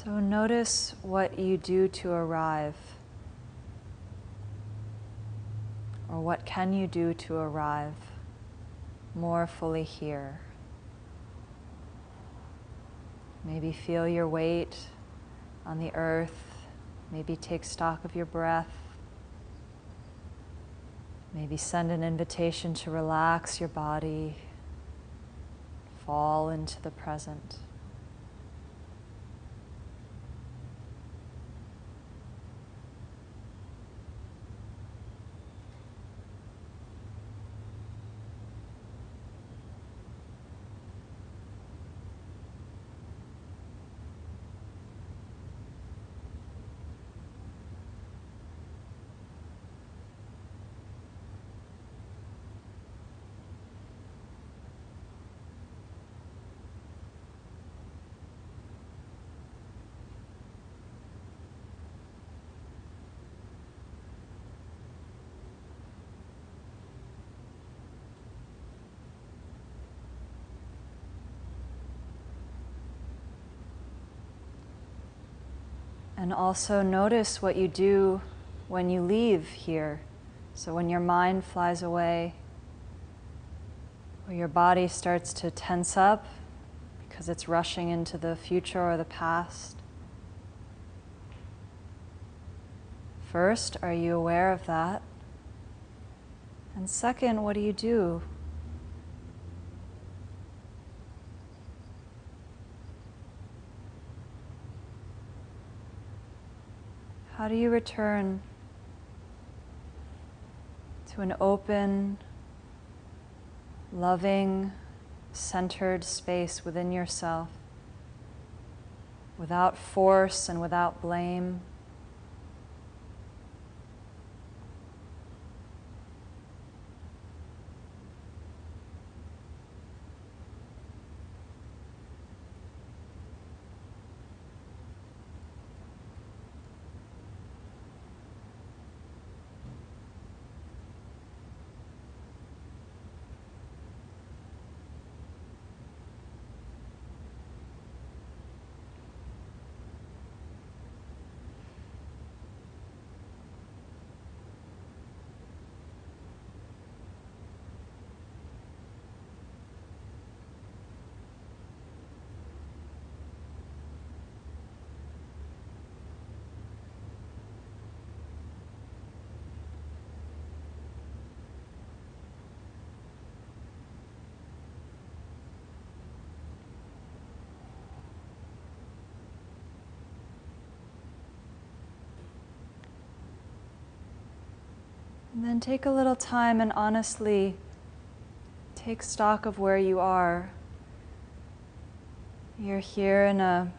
So notice what you do to arrive, or what can you do to arrive more fully here. Maybe feel your weight on the earth, maybe take stock of your breath, maybe send an invitation to relax your body, fall into the present. And also notice what you do when you leave here. So when your mind flies away, or your body starts to tense up because it's rushing into the future or the past. First, are you aware of that? And second, what do you do? How do you return to an open, loving, centered space within yourself, without force and without blame? And then take a little time and honestly take stock of where you are. You're here in a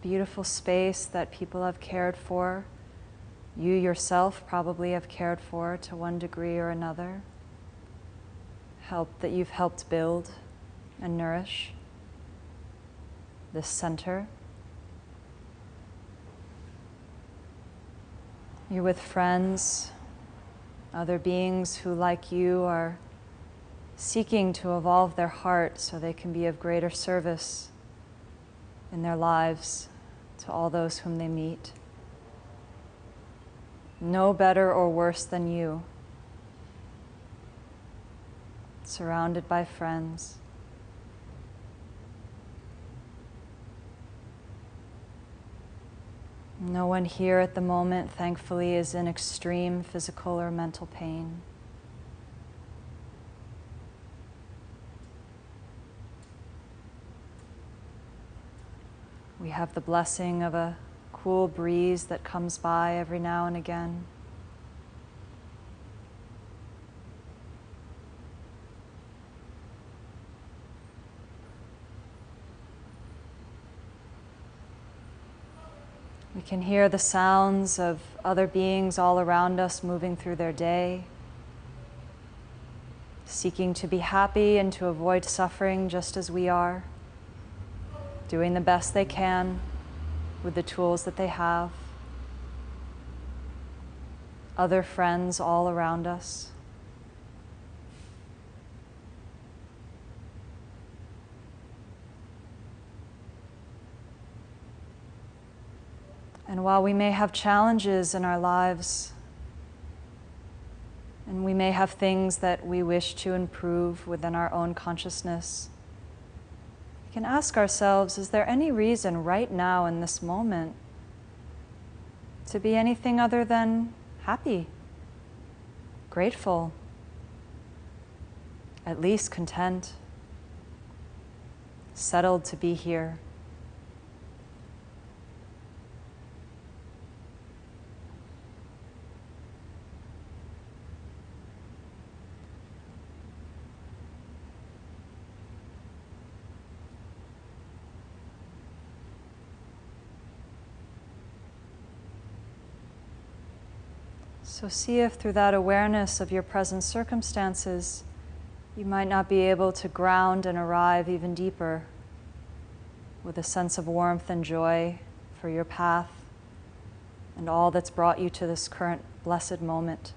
beautiful space that people have cared for. You yourself probably have cared for to one degree or another. That you've helped build and nourish this center. You're with friends, other beings who, like you, are seeking to evolve their heart so they can be of greater service in their lives to all those whom they meet. No better or worse than you, surrounded by friends. No one here at the moment, thankfully, is in extreme physical or mental pain. We have the blessing of a cool breeze that comes by every now and again. We can hear the sounds of other beings all around us moving through their day, seeking to be happy and to avoid suffering just as we are, doing the best they can with the tools that they have. Other friends all around us. And while we may have challenges in our lives, and we may have things that we wish to improve within our own consciousness, we can ask ourselves, is there any reason right now in this moment to be anything other than happy, grateful, at least content, settled to be here? So see if through that awareness of your present circumstances, you might not be able to ground and arrive even deeper with a sense of warmth and joy for your path and all that's brought you to this current blessed moment.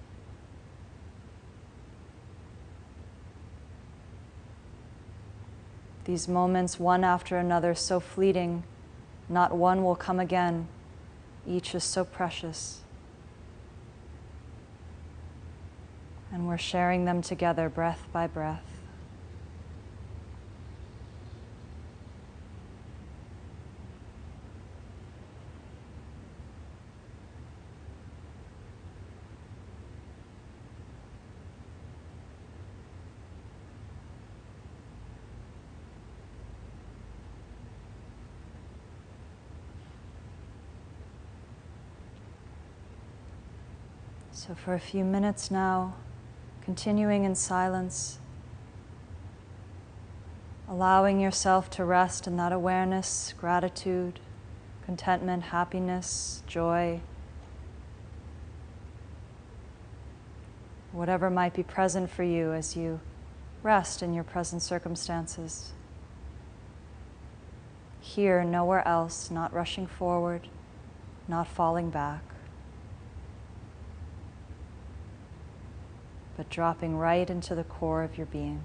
These moments, one after another, so fleeting, not one will come again. Each is so precious. And we're sharing them together, breath by breath. So for a few minutes now, continuing in silence, allowing yourself to rest in that awareness, gratitude, contentment, happiness, joy, whatever might be present for you as you rest in your present circumstances. Here, nowhere else, not rushing forward, not falling back, but dropping right into the core of your being.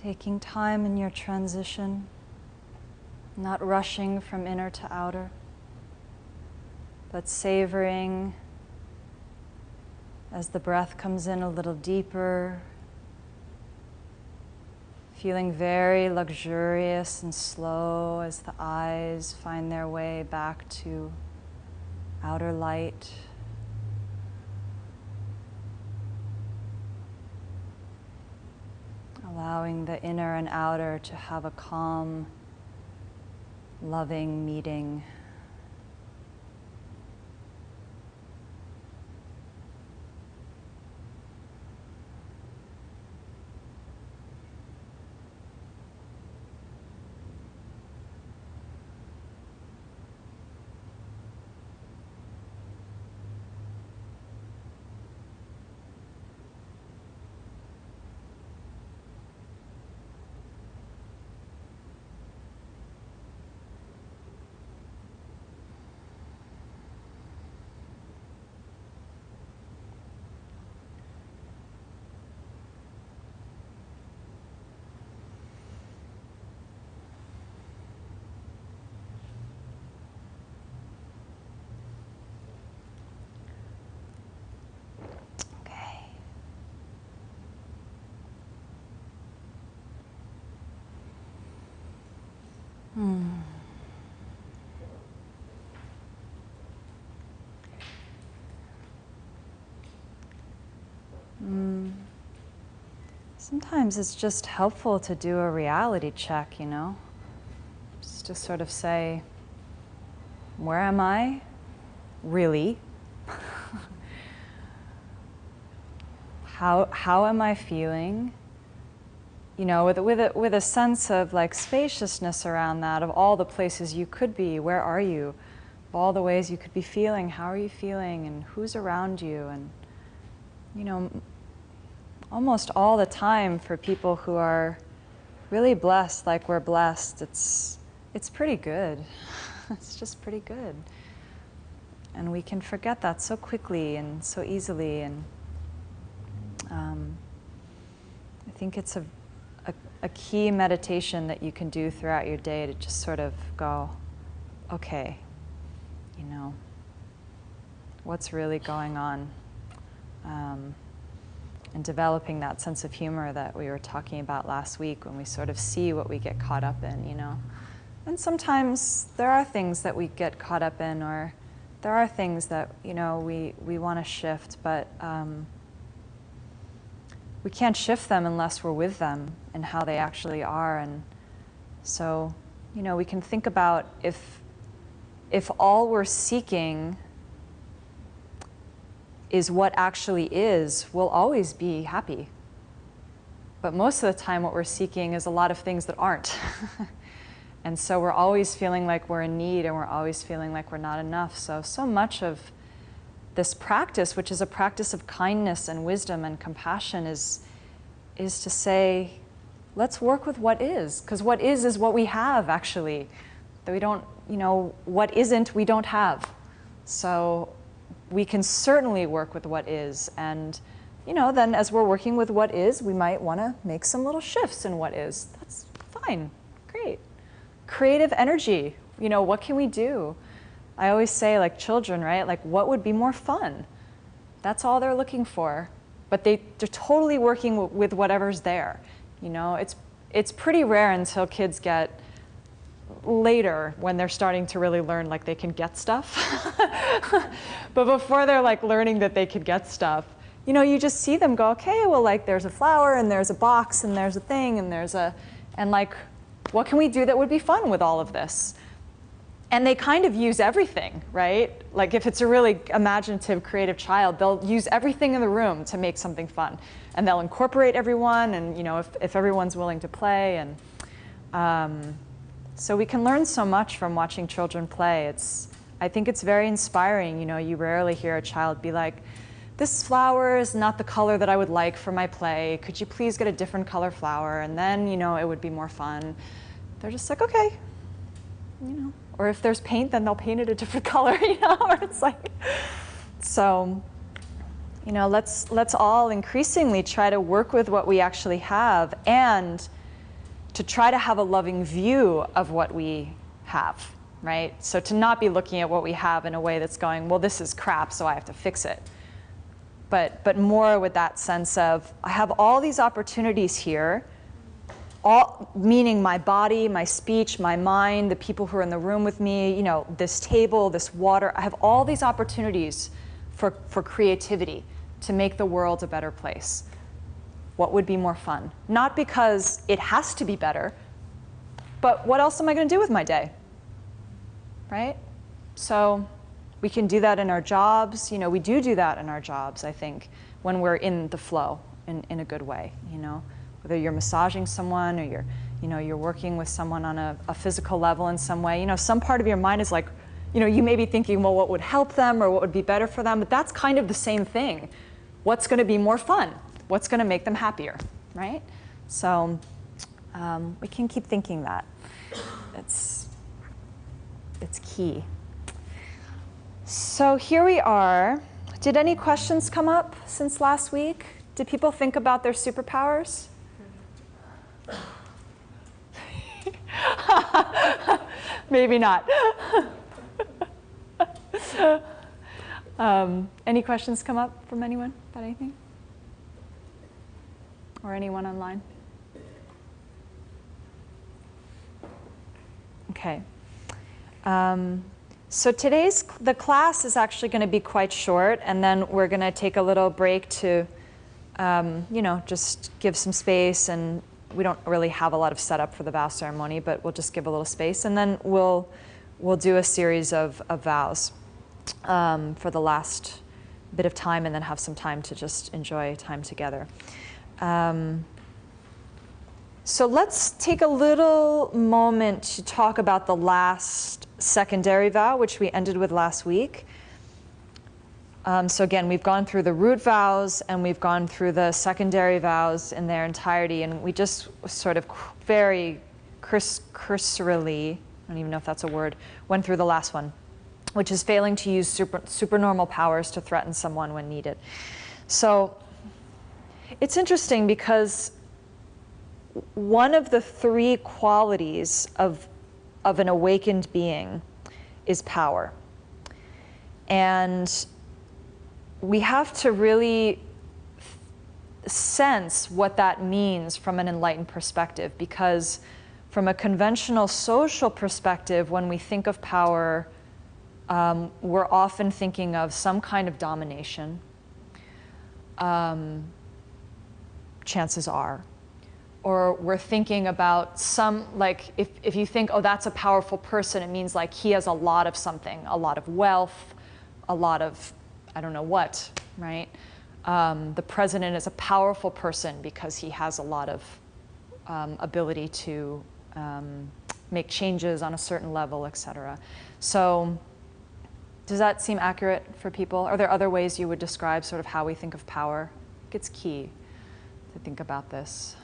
Taking time in your transition, not rushing from inner to outer, but savoring as the breath comes in a little deeper, feeling very luxurious and slow as the eyes find their way back to outer light. Allowing the inner and outer to have a calm, loving meeting. Sometimes it's just helpful to do a reality check, you know? Just to sort of say, where am I? Really? How am I feeling? You know, with a sense of like spaciousness around that, of all the places you could be, where are you? Of all the ways you could be feeling, how are you feeling, and who's around you? And, you know, almost all the time for people who are really blessed like we're blessed, it's pretty good. It's just pretty good. And we can forget that so quickly and so easily. And I think it's a key meditation that you can do throughout your day to just sort of go, okay, you know, what's really going on? And developing that sense of humor that we were talking about last week when we sort of see what we get caught up in, you know. And sometimes there are things that we get caught up in, or there are things that, you know, we want to shift, but we can't shift them unless we're with them and how they actually are. And so, you know, we can think about if all we're seeking is what actually is, we'll always be happy. But most of the time what we're seeking is a lot of things that aren't. And so we're always feeling like we're in need, and we're always feeling like we're not enough. So much of this practice, which is a practice of kindness and wisdom and compassion, is to say, let's work with what is, because what is what we have, actually. That we don't, you know, what isn't, we don't have. So we can certainly work with what is, and, you know, then as we're working with what is, we might want to make some little shifts in what is. That's fine, great. Creative energy, you know, what can we do? I always say, like children, right? Like, what would be more fun? That's all they're looking for. But they're totally working with whatever's there. You know, it's pretty rare until kids get later when they're starting to really learn like they can get stuff. But before they're like learning that they could get stuff, you know, you just see them go, okay, well, like there's a flower and there's a box and there's a thing and like, what can we do that would be fun with all of this? And they kind of use everything, right? Like if it's a really imaginative, creative child, they'll use everything in the room to make something fun. And they'll incorporate everyone, and, you know, if everyone's willing to play. And so we can learn so much from watching children play. I think it's very inspiring. You know, you rarely hear a child be like, this flower is not the color that I would like for my play. Could you please get a different color flower? And then, you know, it would be more fun. They're just like, okay, you know. Or if there's paint, then they'll paint it a different color, you know. Or it's like, so, you know, let's all increasingly try to work with what we actually have, and to try to have a loving view of what we have, right? So to not be looking at what we have in a way that's going, well, this is crap, so I have to fix it. But more with that sense of, I have all these opportunities here, all, meaning my body, my speech, my mind, the people who are in the room with me, you know, this table, this water. I have all these opportunities for creativity to make the world a better place. What would be more fun? Not because it has to be better, but what else am I going to do with my day? Right? So we can do that in our jobs. You know, we do that in our jobs, I think, when we're in the flow in a good way, you know. Whether you're massaging someone or you're working with someone on a physical level in some way, you know, some part of your mind is like, you know, you may be thinking, well, what would help them or what would be better for them, but that's kind of the same thing. What's going to be more fun? What's going to make them happier, right? So we can keep thinking that. It's key. So here we are. Did any questions come up since last week? Did people think about their superpowers? Maybe not. Any questions come up from anyone about anything? Or anyone online? Okay. So the class is actually going to be quite short, and then we're going to take a little break to, you know, just give some space, and we don't really have a lot of setup for the vow ceremony, but we'll just give a little space, and then we'll do a series of vows for the last bit of time, and then have some time to just enjoy time together. So let's take a little moment to talk about the last secondary vow, which we ended with last week. So again, we've gone through the root vows and we've gone through the secondary vows in their entirety, and we just sort of very cursorily, I don't even know if that's a word, went through the last one, which is failing to use supernormal powers to threaten someone when needed. So it's interesting because one of the three qualities of an awakened being is power. And we have to really sense what that means from an enlightened perspective, because from a conventional social perspective, when we think of power, we're often thinking of some kind of domination, chances are. Or we're thinking about some, like, if you think, oh, that's a powerful person, it means like he has a lot of something, a lot of wealth, a lot of, I don't know what, right? The president is a powerful person because he has a lot of ability to make changes on a certain level, et cetera. So does that seem accurate for people? Are there other ways you would describe sort of how we think of power? I think it's key to think about this.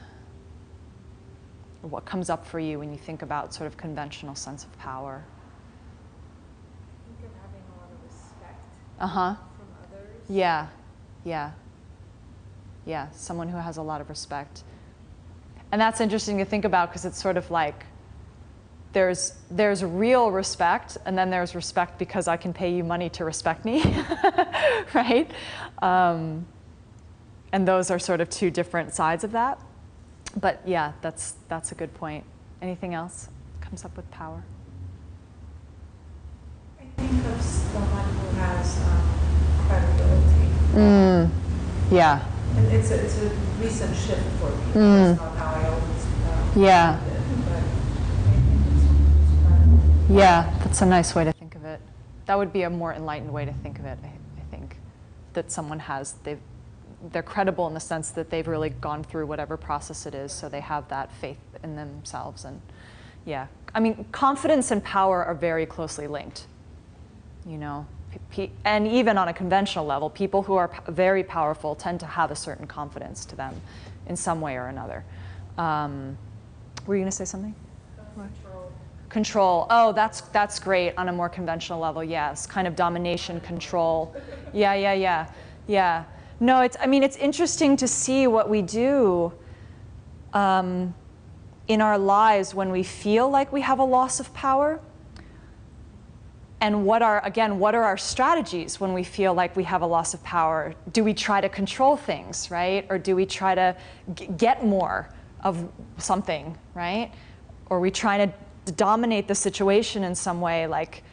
What comes up for you when you think about sort of conventional sense of power? I think of having a lot of respect Uh-huh. from others. Yeah, yeah. Yeah, someone who has a lot of respect. And that's interesting to think about because it's sort of like there's real respect, and then there's respect because I can pay you money to respect me, right? And those are sort of two different sides of that. But yeah, that's a good point. Anything else comes up with power? I think of someone who has credibility. Yeah. And it's a recent shift for me. That's not how I always Yeah. did it, but I think it's someone who's credible. Yeah, that's a nice way to think of it. That would be a more enlightened way to think of it, I think. That someone they're credible in the sense that they've really gone through whatever process it is, so they have that faith in themselves. And yeah, I mean, confidence and power are very closely linked, you know. And even on a conventional level, people who are very powerful tend to have a certain confidence to them in some way or another. Were you going to say something? Control. Control. Oh, that's great on a more conventional level. Yes, kind of domination, control. Yeah. No, it's interesting to see what we do in our lives when we feel like we have a loss of power? And what are our strategies when we feel like we have a loss of power? Do we try to control things, right? Or do we try to get more of something, right? Or are we trying to dominate the situation in some way, like,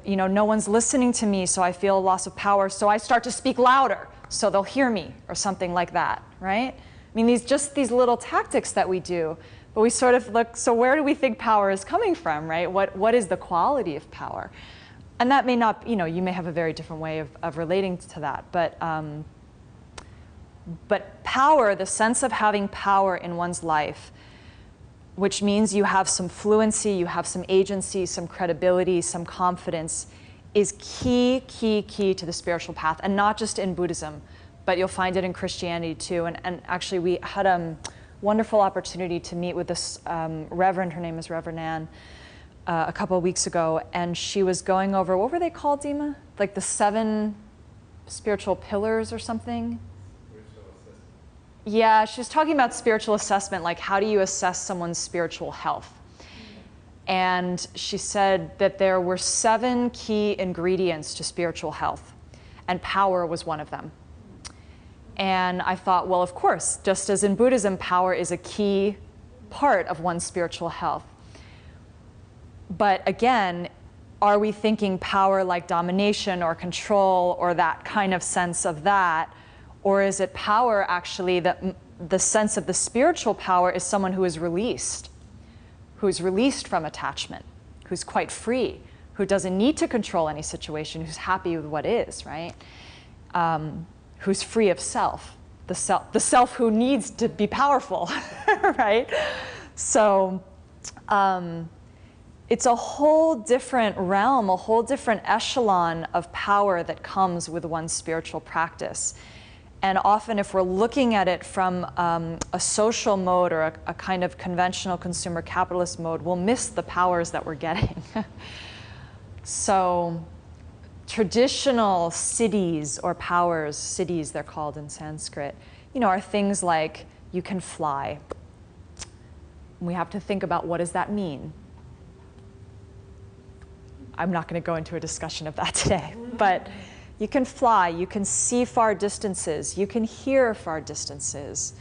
no one's listening to me, so I feel a loss of power, so I start to speak louder, so they'll hear me, or something like that, right? I mean, these little tactics that we do, but we sort of look, so where do we think power is coming from, right? What is the quality of power? And that may not, you may have a very different way of relating to that, but power, the sense of having power in one's life, which means you have some fluency, you have some agency, some credibility, some confidence, is key to the spiritual path, and not just in Buddhism, but you'll find it in Christianity too. And actually we had a wonderful opportunity to meet with this Reverend, her name is Reverend Ann, a couple of weeks ago, and she was going over, what were they called, Dima? Like the 7 spiritual pillars or something? Yeah, she was talking about spiritual assessment, like how do you assess someone's spiritual health? And she said that there were 7 key ingredients to spiritual health, and power was one of them. And I thought, well, of course, just as in Buddhism, power is a key part of one's spiritual health. But again, are we thinking power like domination or control or that kind of sense of that? Or is it power actually that the sense of the spiritual power is someone who is released from attachment, who's quite free, who doesn't need to control any situation, who's happy with what is, right? Who's free of self, the self who needs to be powerful, right? So it's a whole different realm, a whole different echelon of power that comes with one's spiritual practice. And often if we're looking at it from a social mode or a kind of conventional consumer capitalist mode, we'll miss the powers that we're getting. So traditional siddhis or powers, siddhis they're called in Sanskrit, are things like you can fly. We have to think about what does that mean. I'm not going to go into a discussion of that today, but you can fly, you can see far distances, you can hear far distances,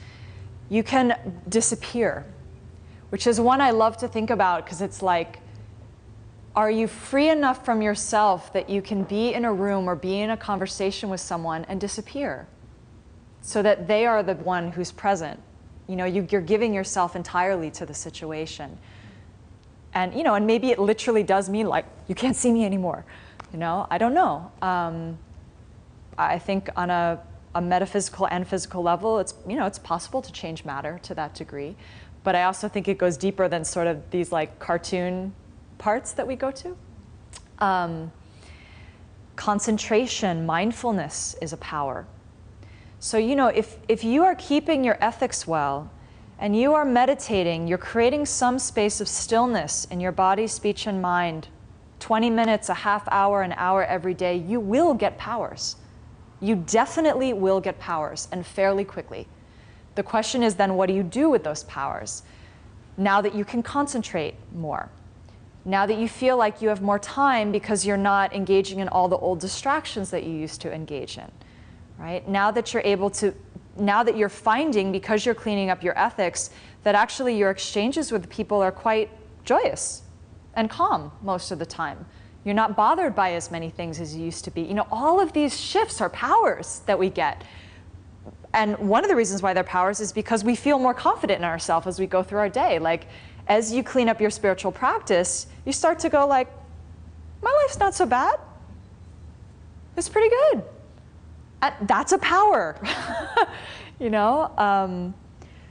you can disappear, which is one I love to think about because it's like, are you free enough from yourself that you can be in a room or be in a conversation with someone and disappear so that they are the one who's present? You're giving yourself entirely to the situation. And, and maybe it literally does mean like, you can't see me anymore. I don't know. I think on a metaphysical and physical level, it's possible to change matter to that degree. But I also think it goes deeper than sort of these like cartoon parts that we go to. Concentration, mindfulness is a power. So, if you are keeping your ethics well, and you are meditating, you're creating some space of stillness in your body, speech, and mind, 20 minutes, a half hour, an hour every day, you will get powers. You definitely will get powers, and fairly quickly. The question is then, what do you do with those powers? Now that you can concentrate more, now that you feel like you have more time because you're not engaging in all the old distractions that you used to engage in, right? Now that you're finding, because you're cleaning up your ethics, that actually your exchanges with people are quite joyous and calm most of the time. You're not bothered by as many things as you used to be. All of these shifts are powers that we get. And one of the reasons why they're powers is because we feel more confident in ourselves as we go through our day. Like, as you clean up your spiritual practice, you start to go like, my life's not so bad. It's pretty good. That's a power,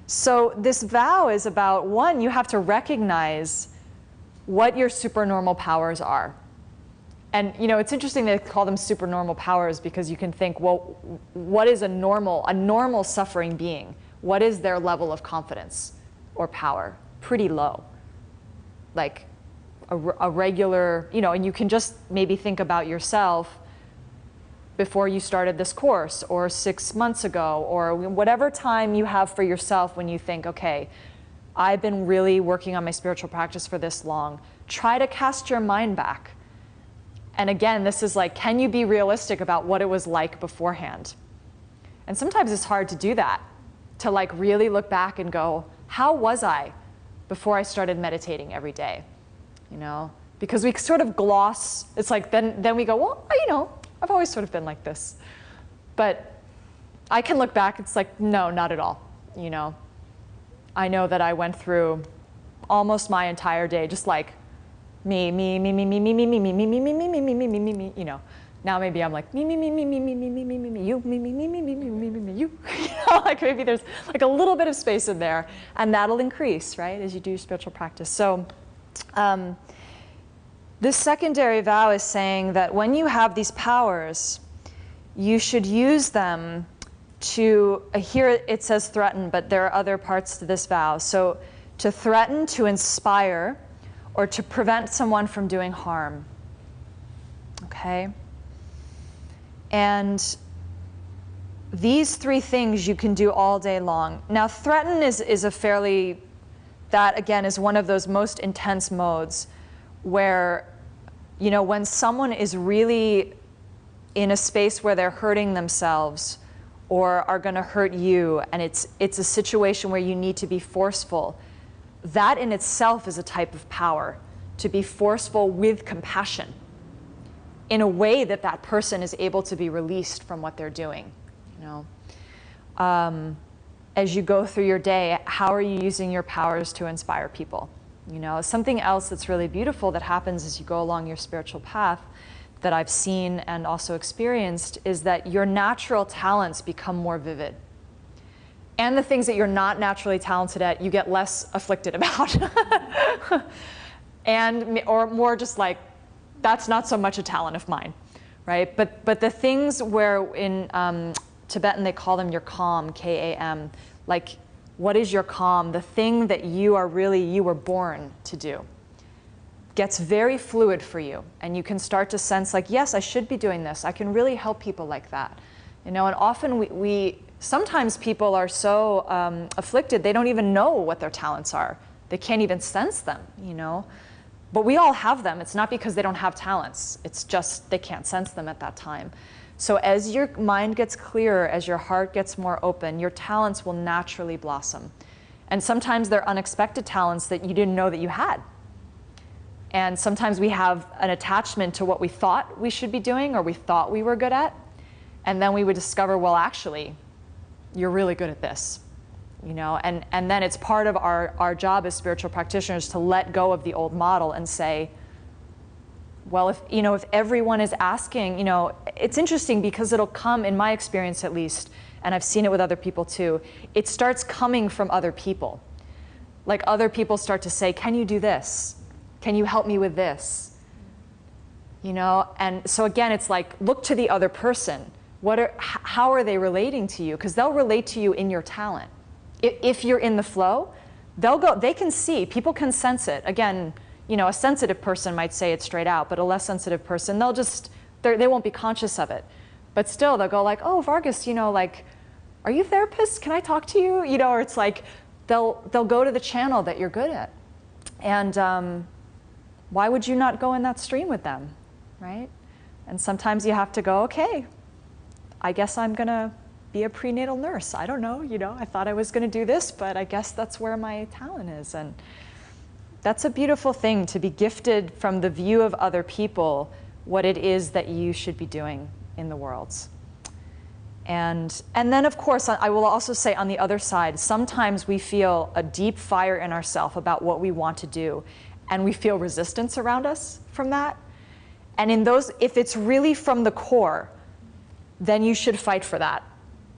So this vow is about, one, you have to recognize what your supernormal powers are. And it's interesting they call them supernormal powers because you can think, well, what is a normal suffering being? What is their level of confidence or power? Pretty low. Like a regular, and you can just maybe think about yourself before you started this course, or 6 months ago, or whatever time you have for yourself when you think, okay, I've been really working on my spiritual practice for this long. Try to cast your mind back. And again, this is like, can you be realistic about what it was like beforehand? And sometimes it's hard to do that, to like really look back and go, how was I before I started meditating every day? You know, because we sort of gloss, it's like then we go, well, you know, I've always sort of been like this. But I can look back, it's like, no, not at all, you know. I know that I went through almost my entire day just like me, you know. Now maybe I'm like me, you, you. You know, like maybe there's like a little bit of space in there, and that'll increase, right, as you do spiritual practice. So this secondary vow is saying that when you have these powers, you should use them to, here it says threaten, but there are other parts to this vow. So to threaten, to inspire, or to prevent someone from doing harm. Okay? And these three things you can do all day long. Now, threaten is a fairly, that again is one of those most intense modes where, you know, when someone is really in a space where they're hurting themselves or are going to hurt you, and it's a situation where you need to be forceful, that in itself is a type of power, to be forceful with compassion in a way that that person is able to be released from what they're doing. You know, as you go through your day, how are you using your powers to inspire people? You know, something else that's really beautiful that happens as you go along your spiritual path that I've seen and also experienced is that your natural talents become more vivid. And the things that you're not naturally talented at, you get less afflicted about. Or more just like, that's not so much a talent of mine, right? But the things where in Tibetan they call them your Kam, K-A-M, like what is your Kam? The thing that you were born to do gets very fluid for you, and you can start to sense like, yes, I should be doing this. I can really help people like that. You know, and often sometimes people are so afflicted, they don't even know what their talents are. They can't even sense them, you know. But we all have them. It's not because they don't have talents. It's just they can't sense them at that time. So as your mind gets clearer, as your heart gets more open, your talents will naturally blossom. And sometimes they're unexpected talents that you didn't know that you had. And sometimes we have an attachment to what we thought we should be doing or we thought we were good at. And then we would discover, well, actually, you're really good at this. You know, and then it's part of our job as spiritual practitioners to let go of the old model and say, well, if everyone is asking, you know, it's interesting because it'll come, in my experience at least, and I've seen it with other people too, it starts coming from other people. Like other people start to say, can you do this? Can you help me with this? You know, and so again, it's like, look to the other person. How are they relating to you? Because they'll relate to you in your talent. If you're in the flow, they can see, people can sense it. Again, you know, a sensitive person might say it straight out, but a less sensitive person, they won't be conscious of it. But still, they'll go like, oh, Vargas, you know, like, are you a therapist? Can I talk to you? You know, or it's like, they'll go to the channel that you're good at. And why would you not go in that stream with them, right? And sometimes you have to go, okay, I guess I'm gonna be a prenatal nurse. I don't know, you know, I thought I was going to do this, but I guess that's where my talent is. And that's a beautiful thing, to be gifted from the view of other people what it is that you should be doing in the world. And then, of course, I will also say on the other side, sometimes we feel a deep fire in ourselves about what we want to do, and we feel resistance around us from that. And in those, if it's really from the core, then you should fight for that.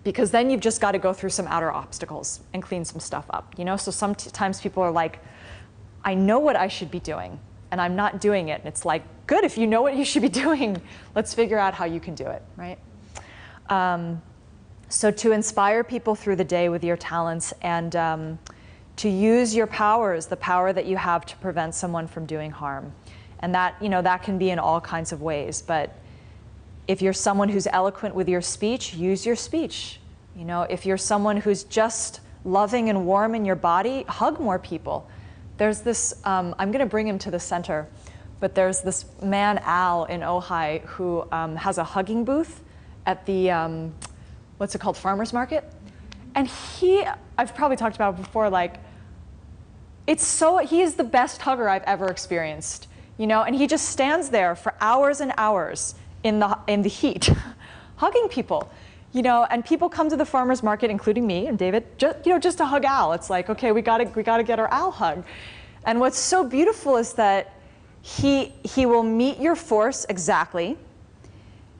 Because then you've just got to go through some outer obstacles and clean some stuff up, you know? So sometimes people are like, I know what I should be doing, and I'm not doing it. And it's like, good, if you know what you should be doing, let's figure out how you can do it, right? So to inspire people through the day with your talents and to use your powers, the power that you have to prevent someone from doing harm. And that, you know, that can be in all kinds of ways, but if you're someone who's eloquent with your speech, use your speech. You know, if you're someone who's just loving and warm in your body, hug more people. There's this, I'm going to bring him to the center, but there's this man, Al, in Ojai, who has a hugging booth at the, what's it called, farmer's market. And I've probably talked about it before, like, he is the best hugger I've ever experienced, you know, and he just stands there for hours and hours in the heat, hugging people, you know, and people come to the farmer's market, including me and David, just to hug Al. It's like, okay, we gotta get our Al hug. And what's so beautiful is that he will meet your force exactly.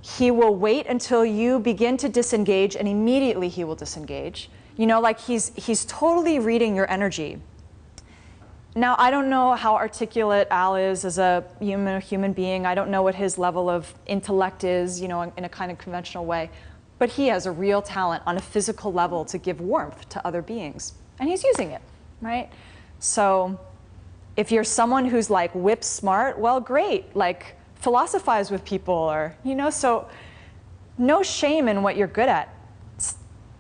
He will wait until you begin to disengage, and immediately he will disengage. You know, like he's totally reading your energy. Now, I don't know how articulate Al is as a human being. I don't know what his level of intellect is, you know, in a kind of conventional way. But he has a real talent on a physical level to give warmth to other beings. And he's using it, right? So if you're someone who's like whip smart, well, great. Like, philosophize with people, or, you know, so no shame in what you're good at.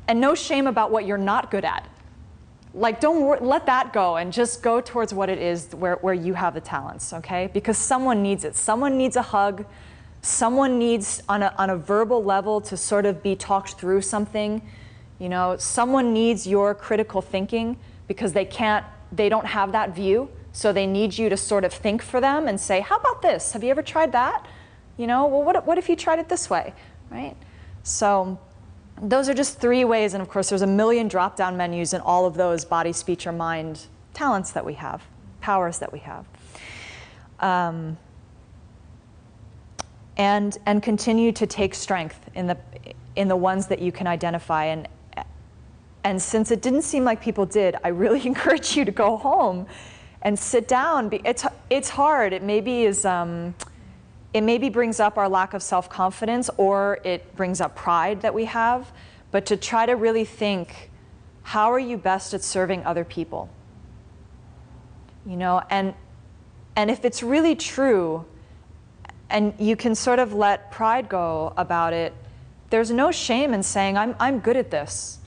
And no shame about what you're not good at. Like, don't let that go and just go towards what it is where you have the talents, okay? Because someone needs it. Someone needs a hug. Someone needs, on a verbal level, to sort of be talked through something. You know, someone needs your critical thinking because they don't have that view. So they need you to sort of think for them and say, how about this? Have you ever tried that? You know, well, what if you tried it this way, right? So those are just 3 ways, and of course there's a million drop-down menus in all of those body, speech, or mind talents that we have, powers that we have. And continue to take strength in the ones that you can identify. And since it didn't seem like people did, I really encourage you to go home and sit down. It's hard. It maybe brings up our lack of self-confidence, or it brings up pride that we have. But to try to really think, how are you best at serving other people? You know, and if it's really true, and you can sort of let pride go about it, there's no shame in saying, I'm good at this.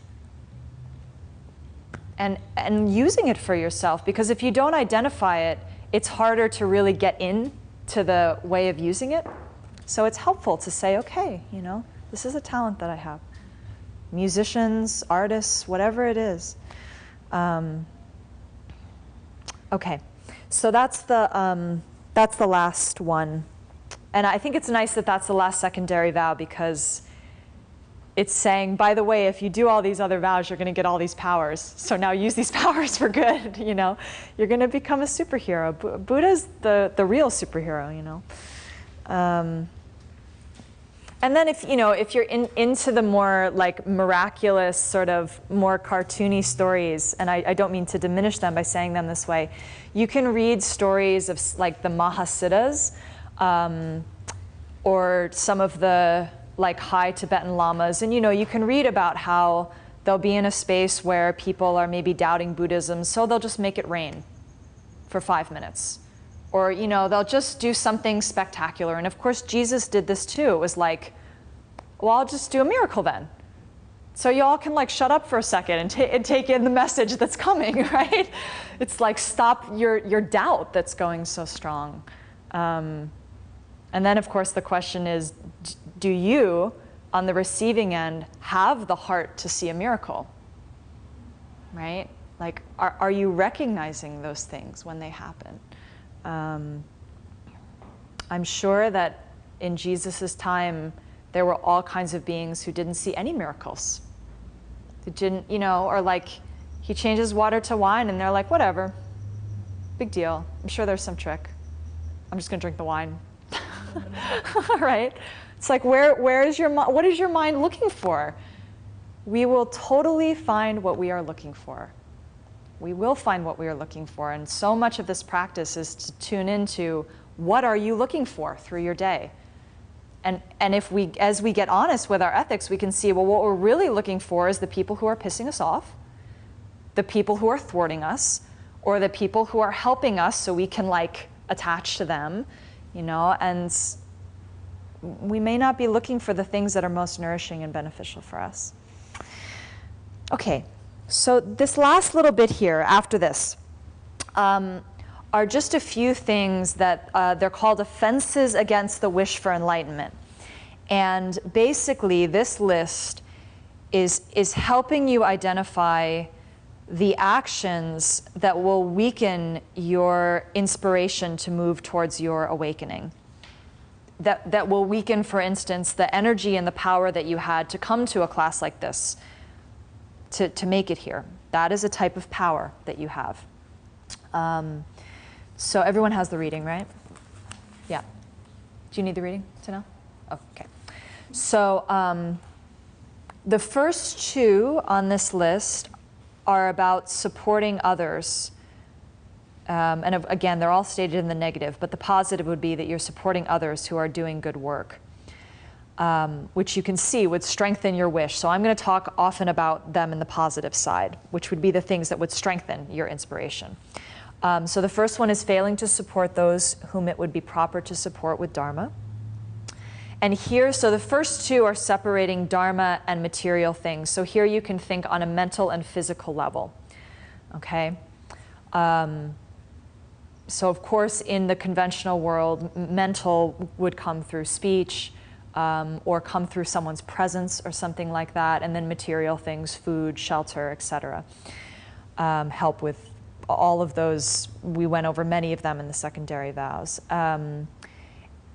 And using it for yourself, because if you don't identify it, it's harder to really get into the way of using it. So it's helpful to say, okay, you know, this is a talent that I have. Musicians, artists, whatever it is. Okay, so that's the last one. And I think it's nice that that's the last secondary vow, because it's saying, by the way, if you do all these other vows, you're going to get all these powers. So now use these powers for good, you know. You're going to become a superhero. Buddha's the real superhero, you know. And then if you're into the more like miraculous, sort of more cartoony stories, and I don't mean to diminish them by saying them this way, you can read stories of like the Mahasiddhas, or some of the like high Tibetan lamas, and you can read about how they'll be in a space where people are maybe doubting Buddhism, so they'll just make it rain for 5 minutes. Or they'll just do something spectacular. And of course Jesus did this too. It was like, well, I'll just do a miracle then. So y'all can like shut up for a second and take in the message that's coming, right? It's like, stop your doubt that's going so strong. And then of course the question is, do you, on the receiving end, have the heart to see a miracle, right? Like, are you recognizing those things when they happen? I'm sure that in Jesus' time, there were all kinds of beings who didn't see any miracles. They didn't, or like, he changes water to wine and they're like, whatever, big deal. I'm sure there's some trick. I'm just gonna drink the wine, right? It's like, where is your what is your mind looking for? We will totally find what we are looking for. We will find what we are looking for. And so much of this practice is to tune into, what are you looking for through your day? And as we get honest with our ethics, we can see, well, what we're really looking for is the people who are pissing us off, the people who are thwarting us, or the people who are helping us so we can like attach to them, and we may not be looking for the things that are most nourishing and beneficial for us. Okay, So this last little bit here, after this, are just a few things that they're called offenses against the wish for enlightenment. And basically, this list is helping you identify the actions that will weaken your inspiration to move towards your awakening. That will weaken, for instance, the energy and the power that you had to come to a class like this, to make it here. That is a type of power that you have. So everyone has the reading, right? Yeah. Do you need the reading to know? Okay. So the first two on this list are about supporting others. And again, they're all stated in the negative, but the positive would be that you're supporting others who are doing good work, which you can see would strengthen your wish. So I'm going to talk often about them in the positive side, which would be the things that would strengthen your inspiration. So the first one is failing to support those whom it would be proper to support with Dharma. And here, so the first two are separating Dharma and material things. So here you can think on a mental and physical level, okay? So of course, in the conventional world, mental would come through speech or come through someone's presence or something like that, and then material things, food, shelter, etc. Help with all of those. We went over many of them in the secondary vows.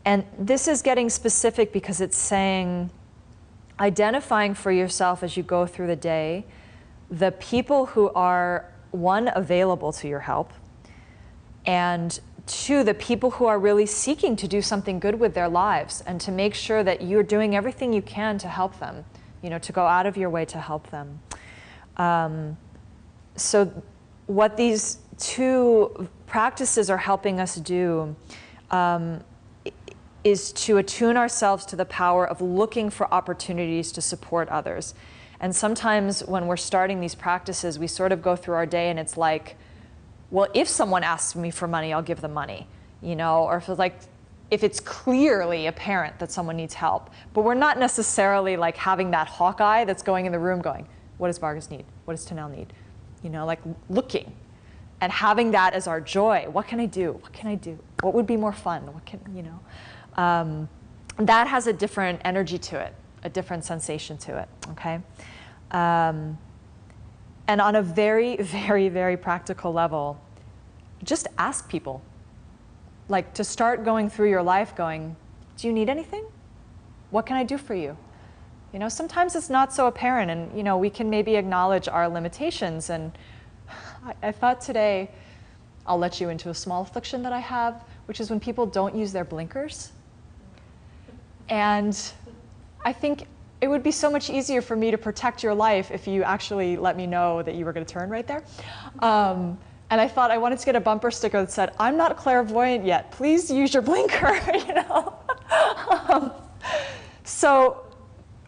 And this is getting specific because it's saying, identifying for yourself as you go through the day, the people who are, one, available to your help, and two, the people who are really seeking to do something good with their lives and to make sure that you're doing everything you can to help them, you know, to go out of your way to help them. So what these two practices are helping us do is to attune ourselves to the power of looking for opportunities to support others. And sometimes when we're starting these practices, we sort of go through our day and it's like, well, if someone asks me for money, I'll give them money, you know, or if it's clearly apparent that someone needs help. But we're not necessarily like having that hawk eye that's going in the room going, what does Vargas need? What does Tanel need? You know, like looking and having that as our joy. What can I do? What can I do? What would be more fun? What can, you know? That has a different energy to it, a different sensation to it, okay? And on a very, very, very practical level, just ask people. Like to start going through your life going, do you need anything? What can I do for you? You know, sometimes it's not so apparent and, you know, we can maybe acknowledge our limitations. And I thought today, I'll let you into a small affliction that I have, which is when people don't use their blinkers. And I think it would be so much easier for me to protect your life if you actually let me know that you were going to turn right there. And I thought I wanted to get a bumper sticker that said, I'm not clairvoyant yet. Please use your blinker, you know? So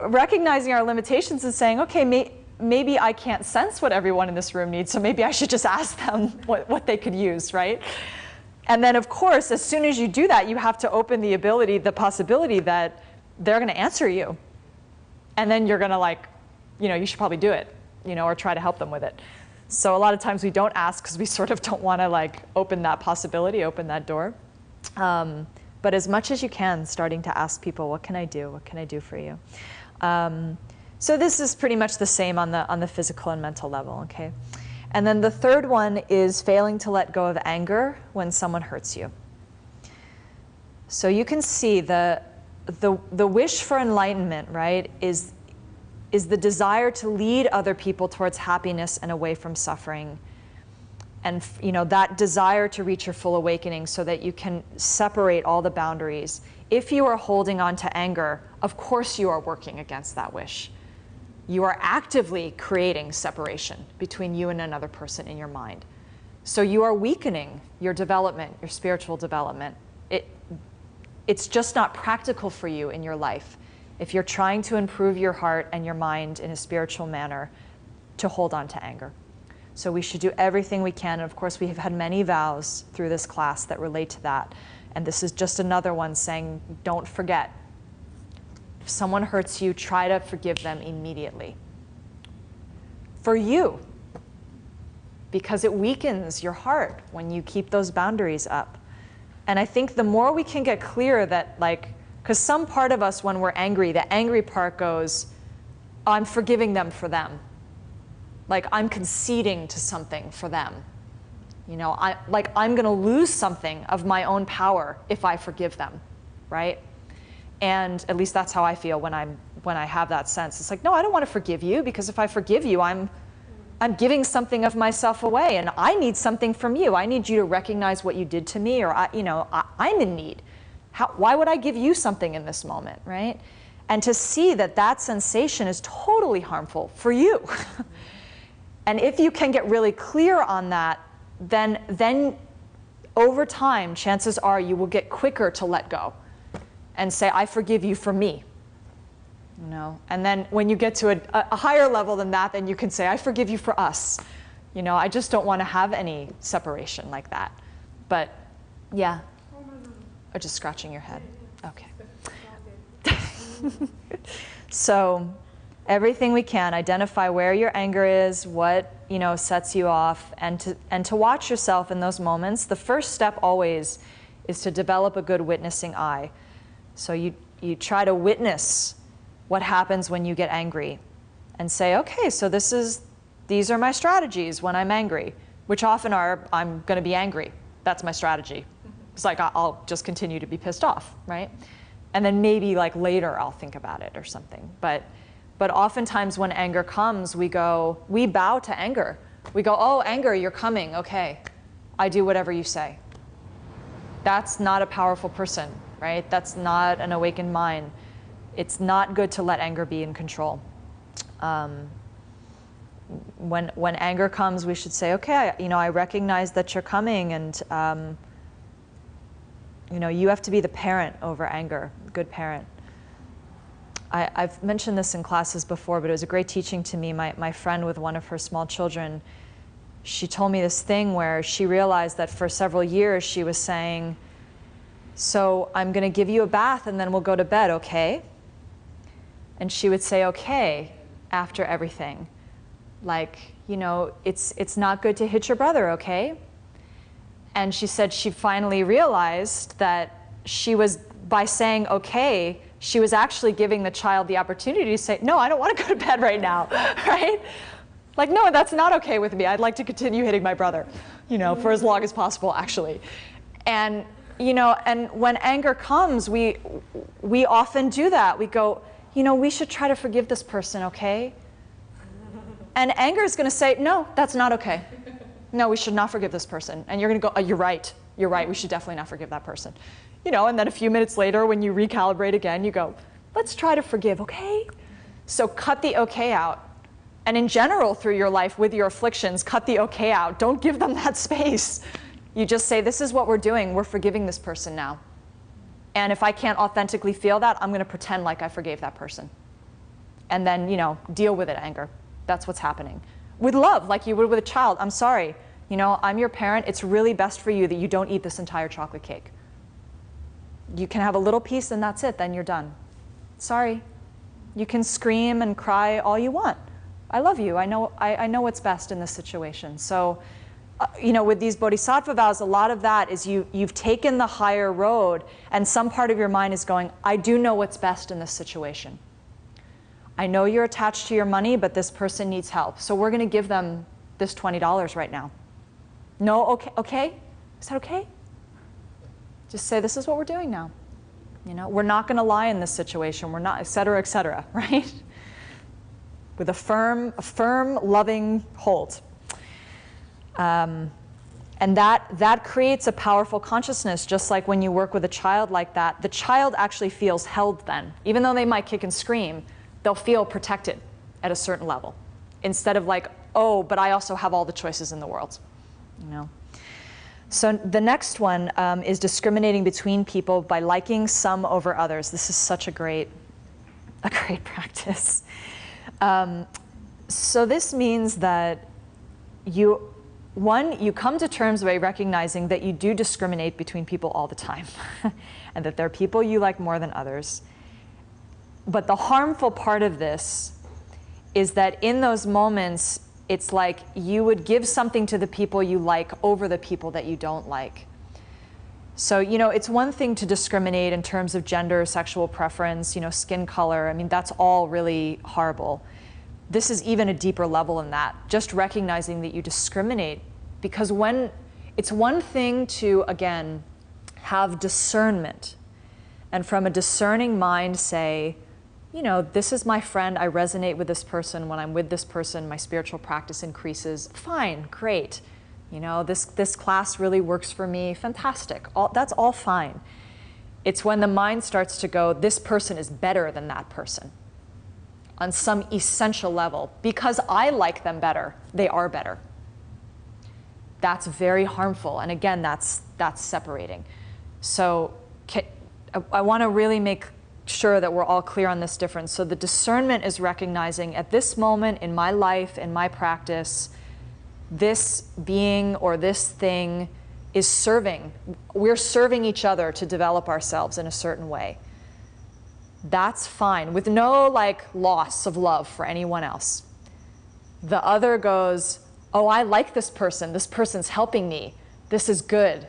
recognizing our limitations and saying, okay, maybe I can't sense what everyone in this room needs, so maybe I should just ask them what they could use, right? And then, of course, as soon as you do that, you have to open the possibility that they're going to answer you. And then you're going to like, you know, you should probably do it, you know, or try to help them with it. So a lot of times we don't ask because we sort of don't want to like open that possibility, open that door. But as much as you can, starting to ask people, what can I do? What can I do for you? So this is pretty much the same on the physical and mental level, okay? And then the third one is failing to let go of anger when someone hurts you. So you can see the wish for enlightenment, right, is the desire to lead other people towards happiness and away from suffering. And you know, that desire to reach your full awakening so that you can separate all the boundaries. If you are holding on to anger, of course you are working against that wish. You are actively creating separation between you and another person in your mind. So you are weakening your development, your spiritual development. It's just not practical for you in your life if you're trying to improve your heart and your mind in a spiritual manner to hold on to anger. So we should do everything we can. And of course, we have had many vows through this class that relate to that. And this is just another one saying, don't forget. If someone hurts you, try to forgive them immediately. For you, because it weakens your heart when you keep those boundaries up. And I think the more we can get clear that, like, because some part of us when we're angry, the angry part goes, oh, I'm forgiving them for them. Like, I'm conceding to something for them. You know, I'm going to lose something of my own power if I forgive them, right? And at least that's how I feel when I have that sense. It's like, no, I don't want to forgive you, because if I forgive you, I'm giving something of myself away, and I need something from you. I need you to recognize what you did to me, or I'm in need. Why would I give you something in this moment, right? And to see that that sensation is totally harmful for you. And if you can get really clear on that, then over time, chances are you will get quicker to let go and say, I forgive you for me. You know? And then when you get to a higher level than that, then you can say, I forgive you for us. You know, I just don't want to have any separation like that. But yeah. Or just scratching your head. Okay. So everything we can, identify where your anger is, what sets you off, and to watch yourself in those moments. The first step always is to develop a good witnessing eye. So you try to witness what happens when you get angry and say, okay, so these are my strategies when I'm angry, which often are, I'm going to be angry. That's my strategy. It's like, I'll just continue to be pissed off, right? And then maybe like later I'll think about it or something. But oftentimes when anger comes, we bow to anger. We go, oh, anger, you're coming. Okay, I do whatever you say. That's not a powerful person, right? That's not an awakened mind. It's not good to let anger be in control. When anger comes, we should say, okay, I recognize that you're coming, and you have to be the parent over anger, good parent. I've mentioned this in classes before, but it was a great teaching to me. My friend with one of her small children, she told me this thing where she realized that for several years she was saying, so I'm going to give you a bath and then we'll go to bed, okay? And she would say, okay, after everything. Like, it's not good to hit your brother, okay? And she said she finally realized that by saying okay, she was actually giving the child the opportunity to say, no, I don't want to go to bed right now, right? Like, no, that's not okay with me. I'd like to continue hitting my brother, for as long as possible, actually. And, and when anger comes, we often do that. We go, we should try to forgive this person, okay? And anger is going to say, no, that's not okay. No, we should not forgive this person. And you're going to go, oh, you're right, we should definitely not forgive that person. And then a few minutes later, when you recalibrate again, you go, let's try to forgive, okay? So cut the okay out. And in general, through your life with your afflictions, cut the okay out. Don't give them that space. You just say, this is what we're doing. We're forgiving this person now. And if I can't authentically feel that, I'm going to pretend like I forgave that person. And then, deal with it, anger. That's what's happening. With love, like you would with a child. I'm sorry. I'm your parent. It's really best for you that you don't eat this entire chocolate cake. You can have a little piece and that's it. Then you're done. Sorry. You can scream and cry all you want. I love you. I know what's best in this situation. So, with these bodhisattva vows, a lot of that is you've taken the higher road, and some part of your mind is going, I do know what's best in this situation. I know you're attached to your money, but this person needs help. So we're going to give them this $20 right now. No, okay? Is that okay? Just say, this is what we're doing now. We're not going to lie in this situation. We're not, et cetera, right? With a firm, loving hold. And that creates a powerful consciousness, just like when you work with a child like that. The child actually feels held then. Even though they might kick and scream, they'll feel protected at a certain level. Instead of like, oh, but I also have all the choices in the world. So the next one is discriminating between people by liking some over others. This is such a great practice. So this means that you come to terms by recognizing that you do discriminate between people all the time, and that there are people you like more than others. But the harmful part of this is that in those moments, it's like you would give something to the people you like over the people that you don't like. So, it's one thing to discriminate in terms of gender, sexual preference, skin color. I mean, that's all really horrible. This is even a deeper level than that, just recognizing that you discriminate. Because when it's one thing to, again, have discernment, and from a discerning mind say, this is my friend, I resonate with this person. When I'm with this person, my spiritual practice increases. Fine, great. This class really works for me, fantastic. That's all fine. It's when the mind starts to go, this person is better than that person on some essential level. Because I like them better, they are better. That's very harmful. And again, that's separating. So I want to really make sure that we're all clear on this difference. So the discernment is recognizing at this moment in my life, in my practice, this being or this thing is serving. We're serving each other to develop ourselves in a certain way. That's fine, with no loss of love for anyone else. The other goes, oh, I like this person's helping me, this is good.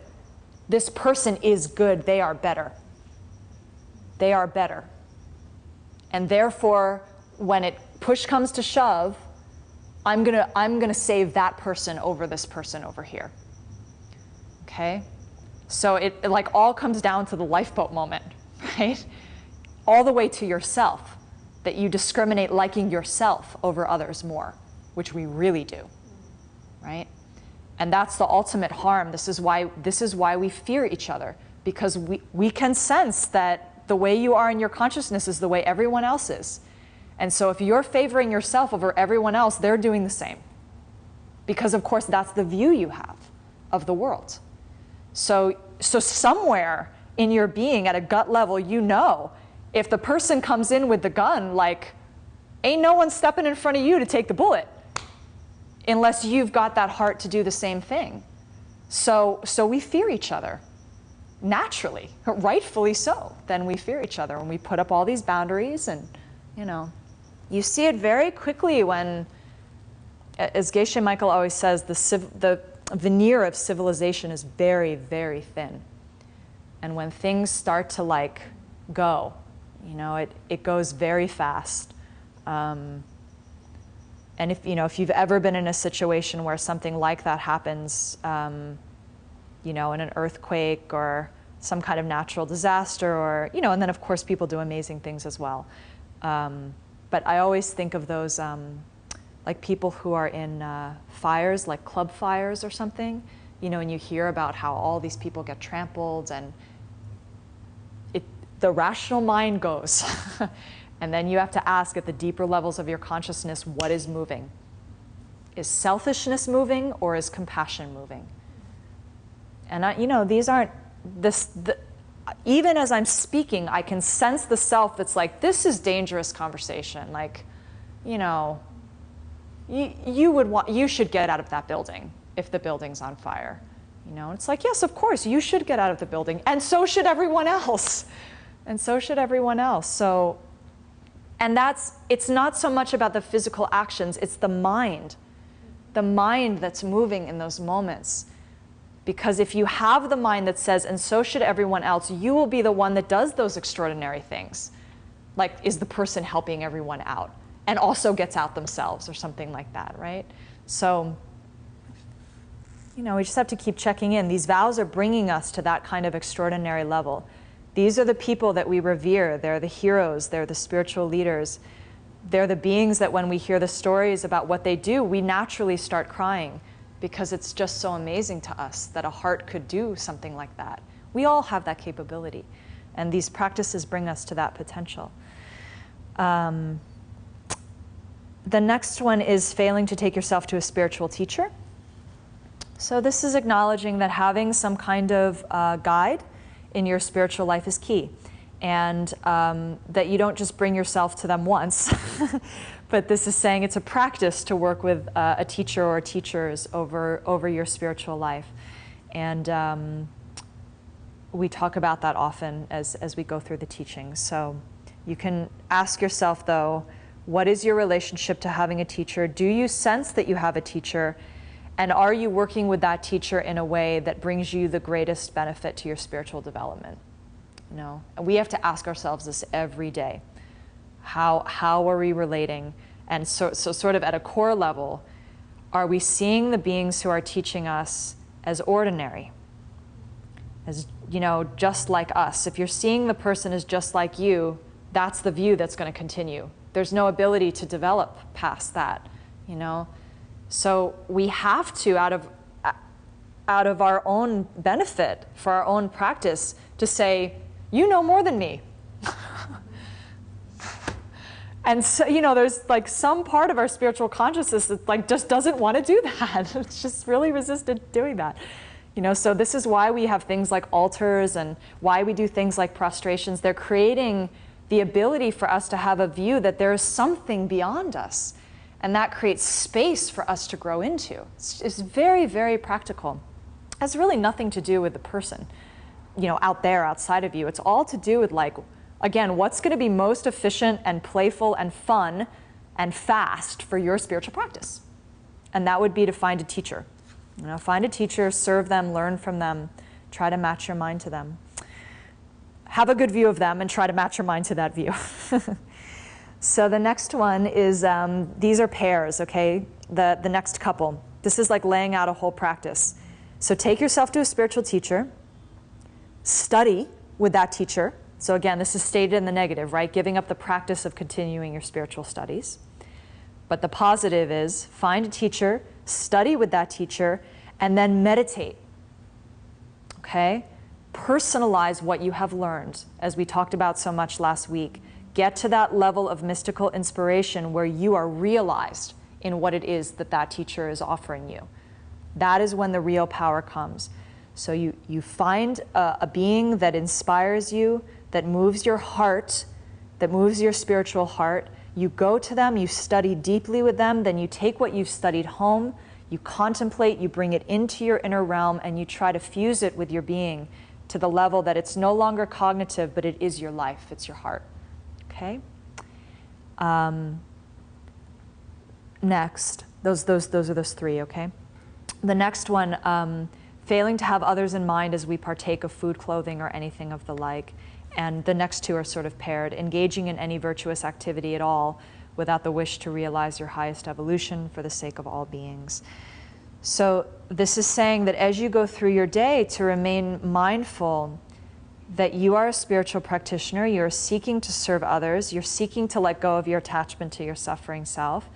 This person is good, they are better. They are better. And therefore, when push comes to shove, I'm gonna save that person over this person over here. Okay? So it all comes down to the lifeboat moment, right? All the way to yourself, that you discriminate liking yourself over others more, which we really do, right? And that's the ultimate harm. This is why we fear each other, because we can sense that the way you are in your consciousness is the way everyone else is. And so if you're favoring yourself over everyone else, they're doing the same. Because of course that's the view you have of the world. So somewhere in your being at a gut level, if the person comes in with the gun, ain't no one stepping in front of you to take the bullet unless you've got that heart to do the same thing. So we fear each other. Naturally, rightfully so, then we fear each other when we put up all these boundaries. And you see it very quickly when, as Geshe Michael always says, the veneer of civilization is very, very thin. And when things start to go, it goes very fast. And if you've ever been in a situation where something like that happens, in an earthquake or some kind of natural disaster, or and then of course people do amazing things as well. But I always think of those people who are in fires, like club fires or something, and you hear about how all these people get trampled, and the rational mind goes. And then you have to ask at the deeper levels of your consciousness, what is moving? Is selfishness moving, or is compassion moving? And these aren't even as I'm speaking, I can sense the self that's this is dangerous conversation. You should get out of that building if the building's on fire. It's yes, of course, you should get out of the building, and so should everyone else. And so should everyone else. So, and it's not so much about the physical actions, it's the mind that's moving in those moments. Because if you have the mind that says, and so should everyone else, you will be the one that does those extraordinary things. Is the person helping everyone out and also gets out themselves or something like that, right? So, we just have to keep checking in. These vows are bringing us to that kind of extraordinary level. These are the people that we revere. They're the heroes. They're the spiritual leaders. They're the beings that when we hear the stories about what they do, we naturally start crying, because it's just so amazing to us that a heart could do something like that. We all have that capability, and these practices bring us to that potential. The next one is failing to take yourself to a spiritual teacher. So this is acknowledging that having some kind of guide in your spiritual life is key, and that you don't just bring yourself to them once, but this is saying it's a practice to work with a teacher or teachers over your spiritual life. And we talk about that often as we go through the teachings. So you can ask yourself, though, What is your relationship to having a teacher? Do you sense that you have a teacher? And are you working with that teacher in a way that brings you the greatest benefit to your spiritual development? You know, and we have to ask ourselves this every day. How are we relating? And so sort of at a core level, are we seeing the beings who are teaching us as ordinary? As, you know, just like us. If you're seeing the person as just like you, that's the view that's going to continue. There's no ability to develop past that, you know? So we have to, out of our own benefit, for our own practice, to say, you know more than me. And so, you know, there's like some part of our spiritual consciousness that like just doesn't want to do that. It's just really resistant doing that. You know, so this is why we have things like altars and why we do things like prostrations. They're creating the ability for us to have a view that there is something beyond us. And that creates space for us to grow into. It's very, very practical. It has really nothing to do with the person, you know, out there, outside of you. It's all to do with, like, again, what's going to be most efficient and playful and fun and fast for your spiritual practice. And that would be to find a teacher. You know, find a teacher, serve them, learn from them, try to match your mind to them. Have a good view of them and try to match your mind to that view. So the next one is, these are pairs, okay? The next couple. This is like laying out a whole practice. So take yourself to a spiritual teacher, study with that teacher. So again, this is stated in the negative, right? Giving up the practice of continuing your spiritual studies. But the positive is find a teacher, study with that teacher, and then meditate, okay? Personalize what you have learned, as we talked about so much last week. Get to that level of mystical inspiration where you are realized in what it is that that teacher is offering you. That is when the real power comes. So you find a being that inspires you, that moves your heart, that moves your spiritual heart. You go to them, you study deeply with them, then you take what you've studied home, you contemplate, you bring it into your inner realm, and you try to fuse it with your being to the level that it's no longer cognitive, but it is your life, it's your heart. Okay? Next, those are those three, okay? The next one, failing to have others in mind as we partake of food, clothing, or anything of the like. And the next two are sort of paired. Engaging in any virtuous activity at all without the wish to realize your highest evolution for the sake of all beings. So this is saying that as you go through your day, to remain mindful that you are a spiritual practitioner, you're seeking to serve others, you're seeking to let go of your attachment to your suffering self.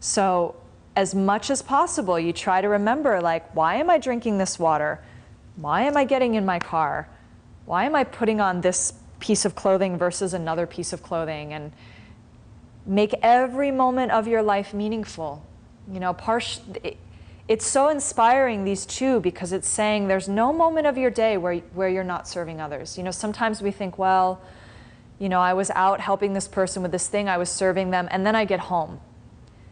So as much as possible, you try to remember, like, why am I drinking this water? Why am I getting in my car? Why am I putting on this piece of clothing versus another piece of clothing? And make every moment of your life meaningful. You know, it's so inspiring, these two, because it's saying there's no moment of your day where you're not serving others. You know, sometimes we think, well, you know, I was out helping this person with this thing, I was serving them, and then I get home.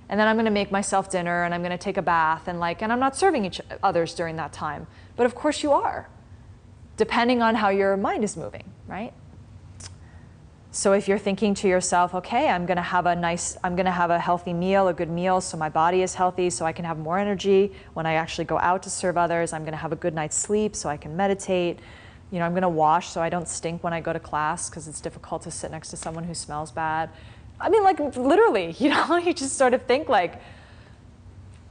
And then I'm going to make myself dinner, and I'm going to take a bath, and I'm not serving others during that time. But of course you are, depending on how your mind is moving, right? So if you're thinking to yourself, okay, I'm going to have a healthy meal, a good meal, so my body is healthy, so I can have more energy when I actually go out to serve others. I'm going to have a good night's sleep so I can meditate. You know, I'm going to wash so I don't stink when I go to class, because it's difficult to sit next to someone who smells bad. I mean, like, literally, you know, you just sort of think, like,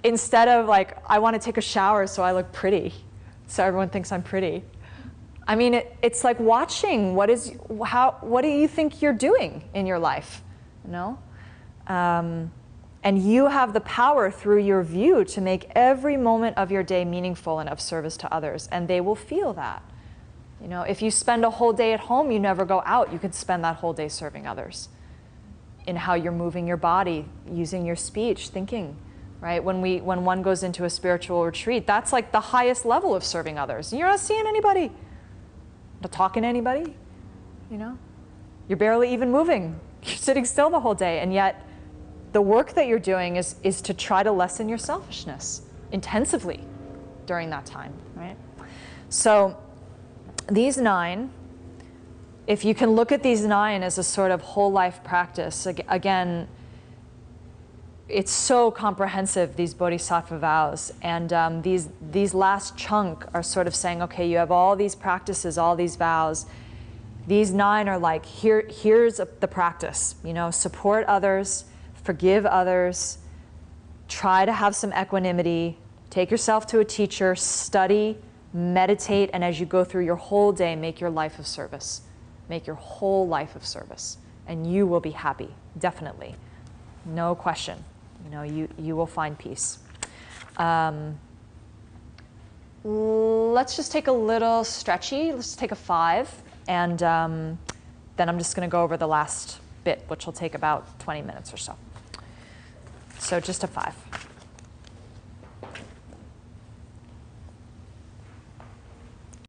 instead of like, I want to take a shower so I look pretty, so everyone thinks I'm pretty. I mean, it's like watching what do you think you're doing in your life, you know? And you have the power through your view to make every moment of your day meaningful and of service to others, and they will feel that. You know, if you spend a whole day at home, you never go out, you could spend that whole day serving others in how you're moving your body, using your speech, thinking, right? When one goes into a spiritual retreat, that's like the highest level of serving others. You're not seeing anybody, not talking to anybody, you know? You're barely even moving. You're sitting still the whole day, and yet the work that you're doing is to try to lessen your selfishness intensively during that time, right? So these 9, if you can look at these 9 as a sort of whole life practice, again, it's so comprehensive, these bodhisattva vows. And these last chunk are sort of saying, okay, you have all these practices, all these vows. These 9 are like, here's the practice, you know, support others, forgive others, try to have some equanimity, take yourself to a teacher, study, meditate, and as you go through your whole day, make your life of service. Make your whole life of service, and you will be happy, definitely. No question. You know, you will find peace. Let's just take a little stretchy. Let's take a 5, and then I'm just going to go over the last bit, which will take about 20 minutes or so. So just a 5.